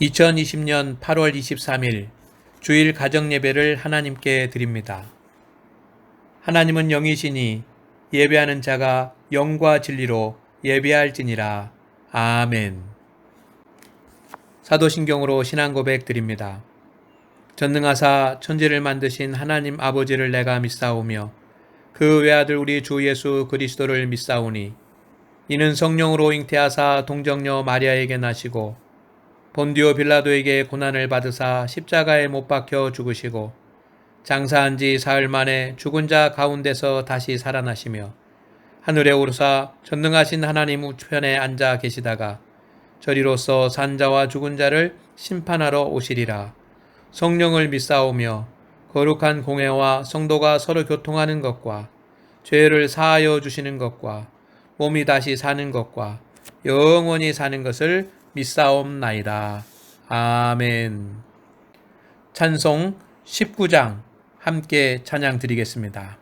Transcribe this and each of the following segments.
2020년 8월 23일 주일 가정예배를 하나님께 드립니다. 하나님은 영이시니 예배하는 자가 영과 진리로 예배할지니라. 아멘. 사도신경으로 신앙고백 드립니다. 전능하사 천지를 만드신 하나님 아버지를 내가 믿사오며 그 외아들 우리 주 예수 그리스도를 믿사오니 이는 성령으로 잉태하사 동정녀 마리아에게 나시고 본디오 빌라도에게 고난을 받으사 십자가에 못 박혀 죽으시고 장사한 지 사흘 만에 죽은 자 가운데서 다시 살아나시며 하늘에 오르사 전능하신 하나님 우편에 앉아 계시다가 저리로서 산자와 죽은 자를 심판하러 오시리라. 성령을 믿사오며 거룩한 공회와 성도가 서로 교통하는 것과 죄를 사하여 주시는 것과 몸이 다시 사는 것과 영원히 사는 것을 믿사옵나이다. 아멘. 찬송 19장 함께 찬양 드리겠습니다.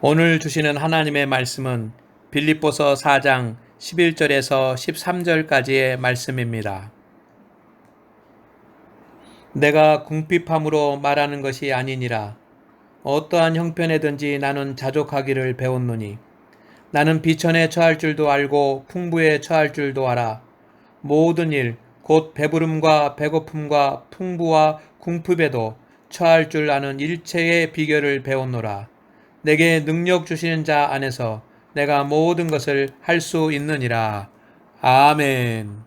오늘 주시는 하나님의 말씀은 빌립보서 4장 11절에서 13절까지의 말씀입니다. 내가 궁핍함으로 말하는 것이 아니니라. 어떠한 형편에든지 나는 자족하기를 배웠노니 나는 비천에 처할 줄도 알고 풍부에 처할 줄도 알아. 모든 일 곧 배부름과 배고픔과 풍부와 궁핍에도 처할 줄 아는 일체의 비결을 배웠노라. 내게 능력 주시는 자 안에서 내가 모든 것을 할 수 있느니라. 아멘.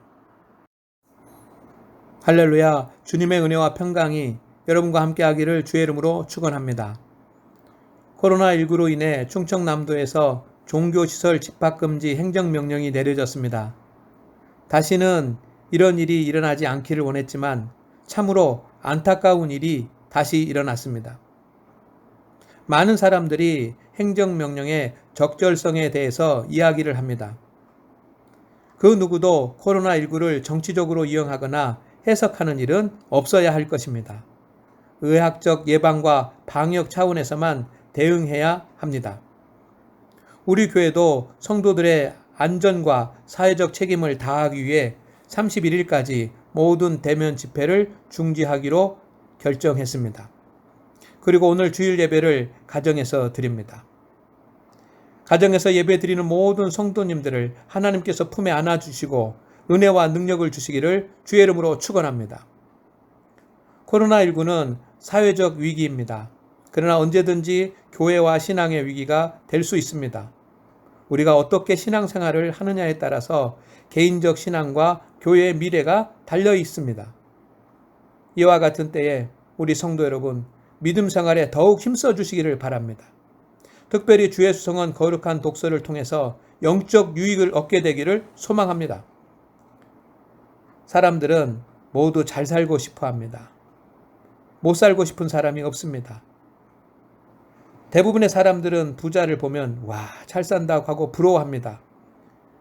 할렐루야. 주님의 은혜와 평강이 여러분과 함께 하기를 주의 이름으로 축원합니다. 코로나19로 인해 충청남도에서 종교시설 집합금지 행정명령이 내려졌습니다. 다시는 이런 일이 일어나지 않기를 원했지만 참으로 안타까운 일이 다시 일어났습니다. 많은 사람들이 행정명령의 적절성에 대해서 이야기를 합니다. 그 누구도 코로나19를 정치적으로 이용하거나 해석하는 일은 없어야 할 것입니다. 의학적 예방과 방역 차원에서만 대응해야 합니다. 우리 교회도 성도들의 안전과 사회적 책임을 다하기 위해 31일까지 모든 대면 집회를 중지하기로 결정했습니다. 그리고 오늘 주일 예배를 가정에서 드립니다. 가정에서 예배 드리는 모든 성도님들을 하나님께서 품에 안아주시고 은혜와 능력을 주시기를 주의 이름으로 축원합니다. 코로나19는 사회적 위기입니다. 그러나 언제든지 교회와 신앙의 위기가 될 수 있습니다. 우리가 어떻게 신앙생활을 하느냐에 따라서 개인적 신앙과 교회의 미래가 달려 있습니다. 이와 같은 때에 우리 성도 여러분, 믿음 생활에 더욱 힘써 주시기를 바랍니다. 특별히 주 예수성은 거룩한 독서를 통해서 영적 유익을 얻게 되기를 소망합니다. 사람들은 모두 잘 살고 싶어 합니다. 못 살고 싶은 사람이 없습니다. 대부분의 사람들은 부자를 보면 와, 잘 산다고 하고 부러워합니다.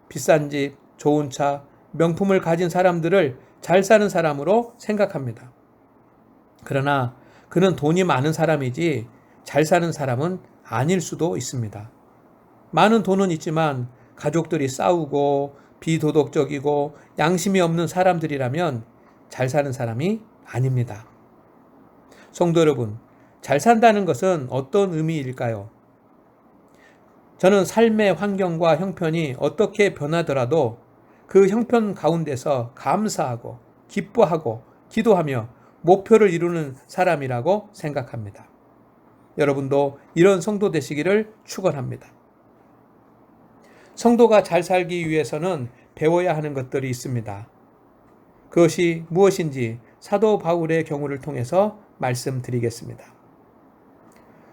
비싼 집, 좋은 차, 명품을 가진 사람들을 잘 사는 사람으로 생각합니다. 그러나 그는 돈이 많은 사람이지 잘 사는 사람은 아닐 수도 있습니다. 많은 돈은 있지만 가족들이 싸우고 비도덕적이고 양심이 없는 사람들이라면 잘 사는 사람이 아닙니다. 성도 여러분, 잘 산다는 것은 어떤 의미일까요? 저는 삶의 환경과 형편이 어떻게 변하더라도 그 형편 가운데서 감사하고 기뻐하고 기도하며 목표를 이루는 사람이라고 생각합니다. 여러분도 이런 성도 되시기를 축원합니다. 성도가 잘 살기 위해서는 배워야 하는 것들이 있습니다. 그것이 무엇인지 사도 바울의 경우를 통해서 말씀드리겠습니다.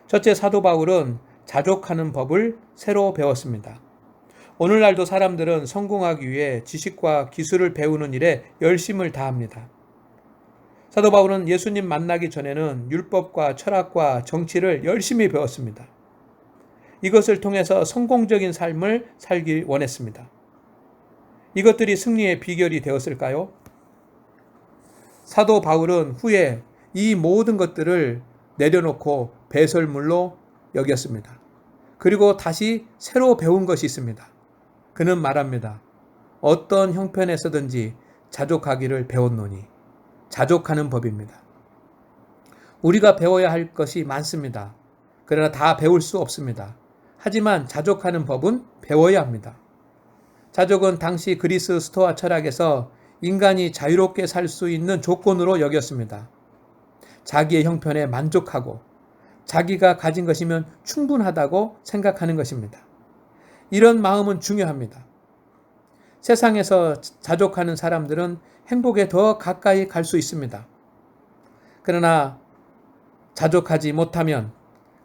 첫째, 사도 바울은 자족하는 법을 새로 배웠습니다. 오늘날도 사람들은 성공하기 위해 지식과 기술을 배우는 일에 열심을 다합니다. 사도 바울은 예수님 만나기 전에는 율법과 철학과 정치를 열심히 배웠습니다. 이것을 통해서 성공적인 삶을 살길 원했습니다. 이것들이 승리의 비결이 되었을까요? 사도 바울은 후에 이 모든 것들을 내려놓고 배설물로 여겼습니다. 그리고 다시 새로 배운 것이 있습니다. 그는 말합니다. 어떤 형편에서든지 자족하기를 배웠노니. 자족하는 법입니다. 우리가 배워야 할 것이 많습니다. 그러나 다 배울 수 없습니다. 하지만 자족하는 법은 배워야 합니다. 자족은 당시 그리스 스토아 철학에서 인간이 자유롭게 살 수 있는 조건으로 여겼습니다. 자기의 형편에 만족하고 자기가 가진 것이면 충분하다고 생각하는 것입니다. 이런 마음은 중요합니다. 세상에서 자족하는 사람들은 행복에 더 가까이 갈 수 있습니다. 그러나 자족하지 못하면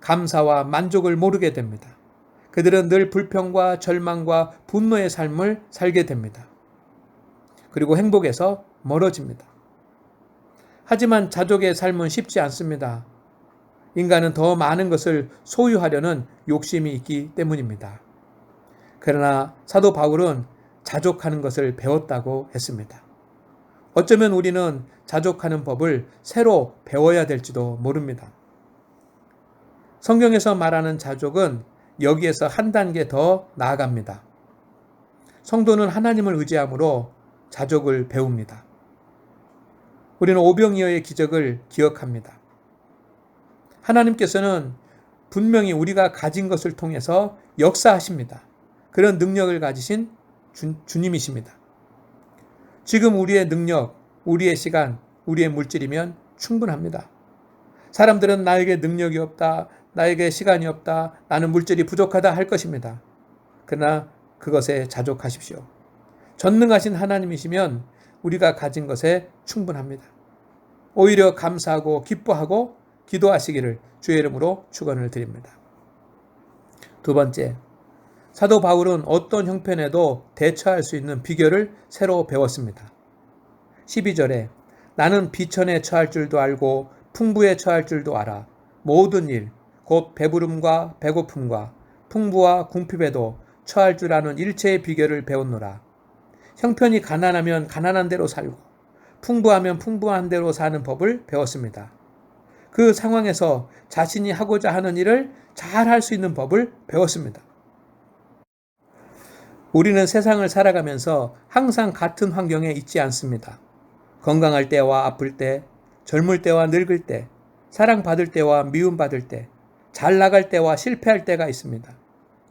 감사와 만족을 모르게 됩니다. 그들은 늘 불평과 절망과 분노의 삶을 살게 됩니다. 그리고 행복에서 멀어집니다. 하지만 자족의 삶은 쉽지 않습니다. 인간은 더 많은 것을 소유하려는 욕심이 있기 때문입니다. 그러나 사도 바울은 자족하는 것을 배웠다고 했습니다. 어쩌면 우리는 자족하는 법을 새로 배워야 될지도 모릅니다. 성경에서 말하는 자족은 여기에서 한 단계 더 나아갑니다. 성도는 하나님을 의지함으로 자족을 배웁니다. 우리는 오병이어의 기적을 기억합니다. 하나님께서는 분명히 우리가 가진 것을 통해서 역사하십니다. 그런 능력을 가지신 주님이십니다. 지금 우리의 능력, 우리의 시간, 우리의 물질이면 충분합니다. 사람들은 나에게 능력이 없다, 나에게 시간이 없다, 나는 물질이 부족하다 할 것입니다. 그러나 그것에 자족하십시오. 전능하신 하나님이시면 우리가 가진 것에 충분합니다. 오히려 감사하고 기뻐하고 기도하시기를 주의 이름으로 축원을 드립니다. 두 번째, 사도 바울은 어떤 형편에도 대처할 수 있는 비결을 새로 배웠습니다. 12절에 나는 비천에 처할 줄도 알고 풍부에 처할 줄도 알아. 모든 일, 곧 배부름과 배고픔과 풍부와 궁핍에도 처할 줄 아는 일체의 비결을 배웠노라. 형편이 가난하면 가난한 대로 살고 풍부하면 풍부한 대로 사는 법을 배웠습니다. 그 상황에서 자신이 하고자 하는 일을 잘 할 수 있는 법을 배웠습니다. 우리는 세상을 살아가면서 항상 같은 환경에 있지 않습니다. 건강할 때와 아플 때, 젊을 때와 늙을 때, 사랑받을 때와 미움받을 때, 잘 나갈 때와 실패할 때가 있습니다.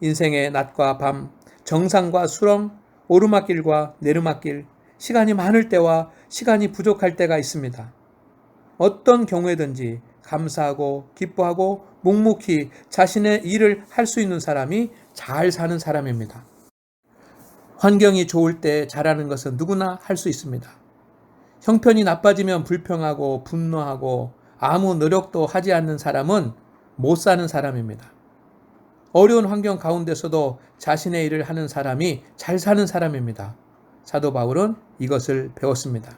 인생의 낮과 밤, 정상과 수렁, 오르막길과 내리막길, 시간이 많을 때와 시간이 부족할 때가 있습니다. 어떤 경우에든지 감사하고 기뻐하고 묵묵히 자신의 일을 할 수 있는 사람이 잘 사는 사람입니다. 환경이 좋을 때 잘하는 것은 누구나 할 수 있습니다. 형편이 나빠지면 불평하고 분노하고 아무 노력도 하지 않는 사람은 못 사는 사람입니다. 어려운 환경 가운데서도 자신의 일을 하는 사람이 잘 사는 사람입니다. 사도 바울은 이것을 배웠습니다.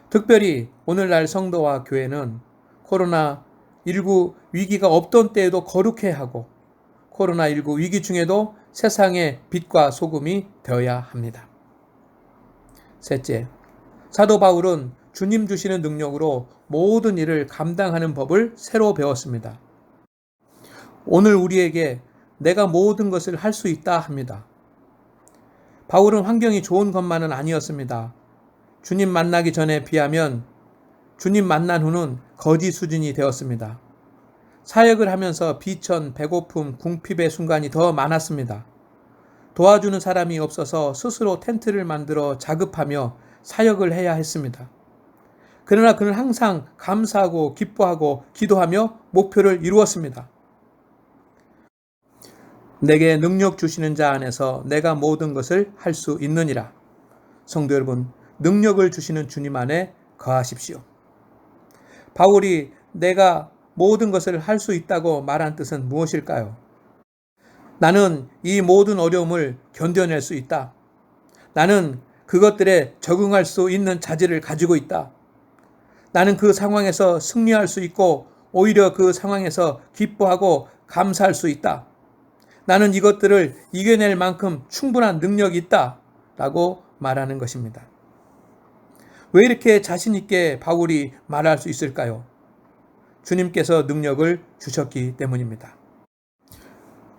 특별히 오늘날 성도와 교회는 코로나19 위기가 없던 때에도 거룩해야 하고 코로나19 위기 중에도 세상의 빛과 소금이 되어야 합니다. 셋째, 사도 바울은 주님 주시는 능력으로 모든 일을 감당하는 법을 새로 배웠습니다. 오늘 우리에게 내가 모든 것을 할 수 있다 합니다. 바울은 환경이 좋은 것만은 아니었습니다. 주님 만나기 전에 비하면 주님 만난 후는 거지 수준이 되었습니다. 사역을 하면서 비천, 배고픔, 궁핍의 순간이 더 많았습니다. 도와주는 사람이 없어서 스스로 텐트를 만들어 자급하며 사역을 해야 했습니다. 그러나 그는 항상 감사하고 기뻐하고 기도하며 목표를 이루었습니다. 내게 능력 주시는 자 안에서 내가 모든 것을 할 수 있느니라. 성도 여러분, 능력을 주시는 주님 안에 거하십시오. 바울이 내가 모든 것을 할 수 있다고 말한 뜻은 무엇일까요? 나는 이 모든 어려움을 견뎌낼 수 있다. 나는 그것들에 적응할 수 있는 자질을 가지고 있다. 나는 그 상황에서 승리할 수 있고 오히려 그 상황에서 기뻐하고 감사할 수 있다. 나는 이것들을 이겨낼 만큼 충분한 능력이 있다. 라고 말하는 것입니다. 왜 이렇게 자신 있게 바울이 말할 수 있을까요? 주님께서 능력을 주셨기 때문입니다.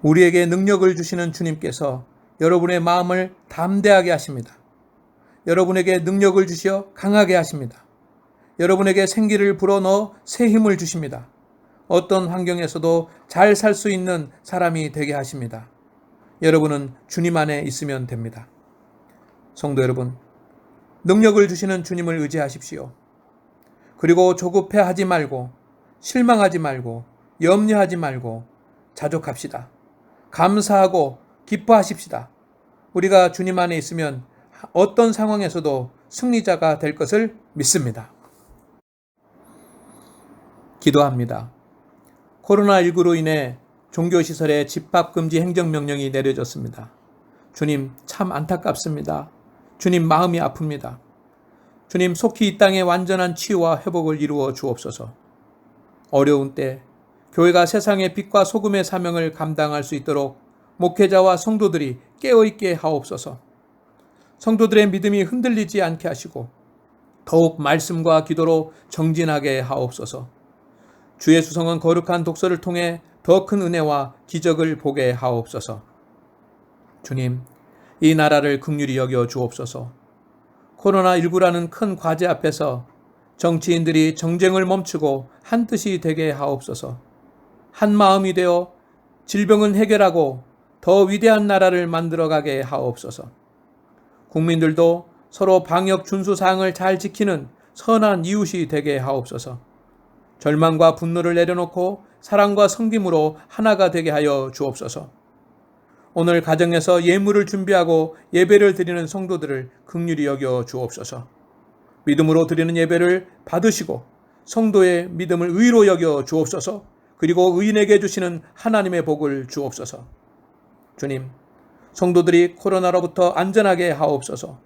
우리에게 능력을 주시는 주님께서 여러분의 마음을 담대하게 하십니다. 여러분에게 능력을 주시어 강하게 하십니다. 여러분에게 생기를 불어넣어 새 힘을 주십니다. 어떤 환경에서도 잘 살 수 있는 사람이 되게 하십니다. 여러분은 주님 안에 있으면 됩니다. 성도 여러분, 능력을 주시는 주님을 의지하십시오. 그리고 조급해하지 말고 실망하지 말고 염려하지 말고 자족합시다. 감사하고 기뻐하십시다. 우리가 주님 안에 있으면 어떤 상황에서도 승리자가 될 것을 믿습니다. 기도합니다. 코로나19로 인해 종교시설에 집합금지 행정명령이 내려졌습니다. 주님, 참 안타깝습니다. 주님, 마음이 아픕니다. 주님, 속히 이 땅에 완전한 치유와 회복을 이루어 주옵소서. 어려운 때 교회가 세상의 빛과 소금의 사명을 감당할 수 있도록 목회자와 성도들이 깨어있게 하옵소서. 성도들의 믿음이 흔들리지 않게 하시고 더욱 말씀과 기도로 정진하게 하옵소서. 주의 수성은 거룩한 독서를 통해 더 큰 은혜와 기적을 보게 하옵소서. 주님, 이 나라를 긍휼히 여겨 주옵소서. 코로나19라는 큰 과제 앞에서 정치인들이 정쟁을 멈추고 한 뜻이 되게 하옵소서. 한 마음이 되어 질병은 해결하고 더 위대한 나라를 만들어가게 하옵소서. 국민들도 서로 방역 준수 사항을 잘 지키는 선한 이웃이 되게 하옵소서. 절망과 분노를 내려놓고 사랑과 섬김으로 하나가 되게 하여 주옵소서. 오늘 가정에서 예물을 준비하고 예배를 드리는 성도들을 긍휼히 여겨 주옵소서. 믿음으로 드리는 예배를 받으시고 성도의 믿음을 의로 여겨 주옵소서. 그리고 의인에게 주시는 하나님의 복을 주옵소서. 주님, 성도들이 코로나로부터 안전하게 하옵소서.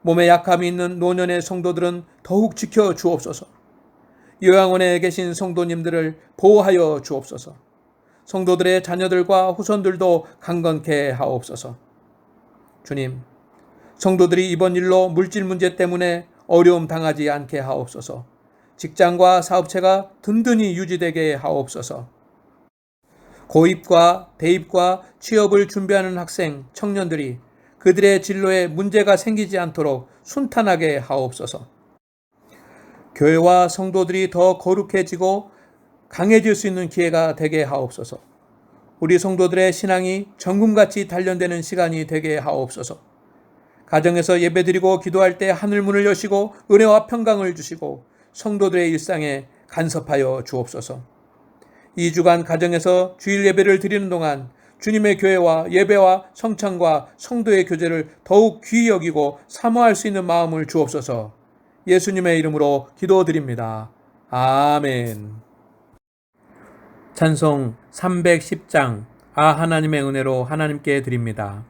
몸에 약함이 있는 노년의 성도들은 더욱 지켜 주옵소서. 요양원에 계신 성도님들을 보호하여 주옵소서. 성도들의 자녀들과 후손들도 강건케 하옵소서. 주님, 성도들이 이번 일로 물질 문제 때문에 어려움 당하지 않게 하옵소서. 직장과 사업체가 든든히 유지되게 하옵소서. 고입과 대입과 취업을 준비하는 학생, 청년들이 그들의 진로에 문제가 생기지 않도록 순탄하게 하옵소서. 교회와 성도들이 더 거룩해지고 강해질 수 있는 기회가 되게 하옵소서. 우리 성도들의 신앙이 정금같이 단련되는 시간이 되게 하옵소서. 가정에서 예배드리고 기도할 때 하늘문을 여시고 은혜와 평강을 주시고 성도들의 일상에 간섭하여 주옵소서. 2주간 가정에서 주일 예배를 드리는 동안 주님의 교회와 예배와 성찬과 성도의 교제를 더욱 귀히 여기고 사모할 수 있는 마음을 주옵소서. 예수님의 이름으로 기도드립니다. 아멘. 찬송 310장 하나님의 은혜로 하나님께 드립니다.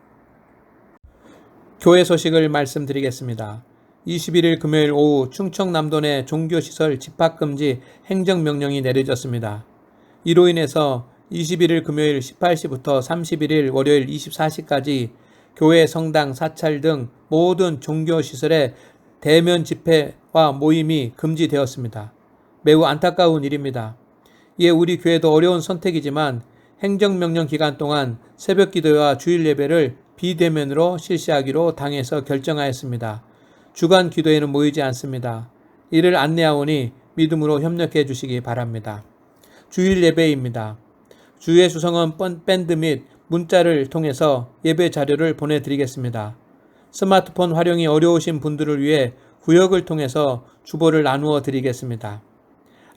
교회 소식을 말씀드리겠습니다. 21일 금요일 오후 충청남도 내 종교시설 집합금지 행정명령이 내려졌습니다. 이로 인해서 21일 금요일 18시부터 31일 월요일 24시까지 교회, 성당, 사찰 등 모든 종교시설의 대면 집회와 모임이 금지되었습니다. 매우 안타까운 일입니다. 이에 우리 교회도 어려운 선택이지만 행정명령 기간 동안 새벽 기도와 주일 예배를 비대면으로 실시하기로 당해서 결정하였습니다. 주간 기도에는 모이지 않습니다. 이를 안내하오니 믿음으로 협력해 주시기 바랍니다. 주일 예배입니다. 주의 수성은 밴드 및 문자를 통해서 예배 자료를 보내드리겠습니다. 스마트폰 활용이 어려우신 분들을 위해 구역을 통해서 주보를 나누어 드리겠습니다.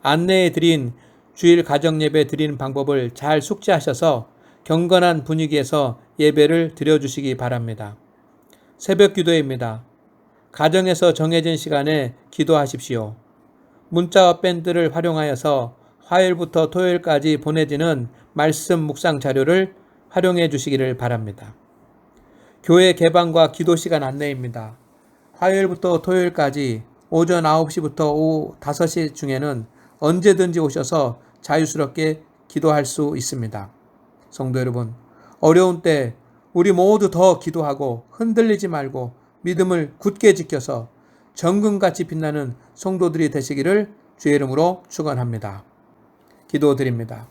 안내해 드린 주일 가정 예배 드리는 방법을 잘 숙지하셔서 경건한 분위기에서 예배를 드려주시기 바랍니다. 새벽 기도입니다. 가정에서 정해진 시간에 기도하십시오. 문자와 밴드를 활용하여서 화요일부터 토요일까지 보내지는 말씀 묵상 자료를 활용해 주시기를 바랍니다. 교회 개방과 기도 시간 안내입니다. 화요일부터 토요일까지 오전 9시부터 오후 5시 중에는 언제든지 오셔서 자유스럽게 기도할 수 있습니다. 성도 여러분, 어려운 때 우리 모두 더 기도하고 흔들리지 말고 믿음을 굳게 지켜서 정금같이 빛나는 성도들이 되시기를 주의 이름으로 축원합니다. 기도드립니다.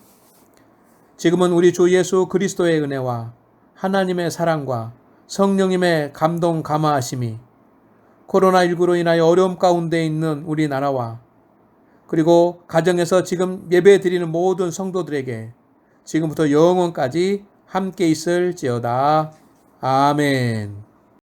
지금은 우리 주 예수 그리스도의 은혜와 하나님의 사랑과 성령님의 감동 감화하심이 코로나19로 인하여 어려움 가운데 있는 우리나라와 그리고 가정에서 지금 예배 드리는 모든 성도들에게 지금부터 영원까지 함께 있을지어다. 아멘.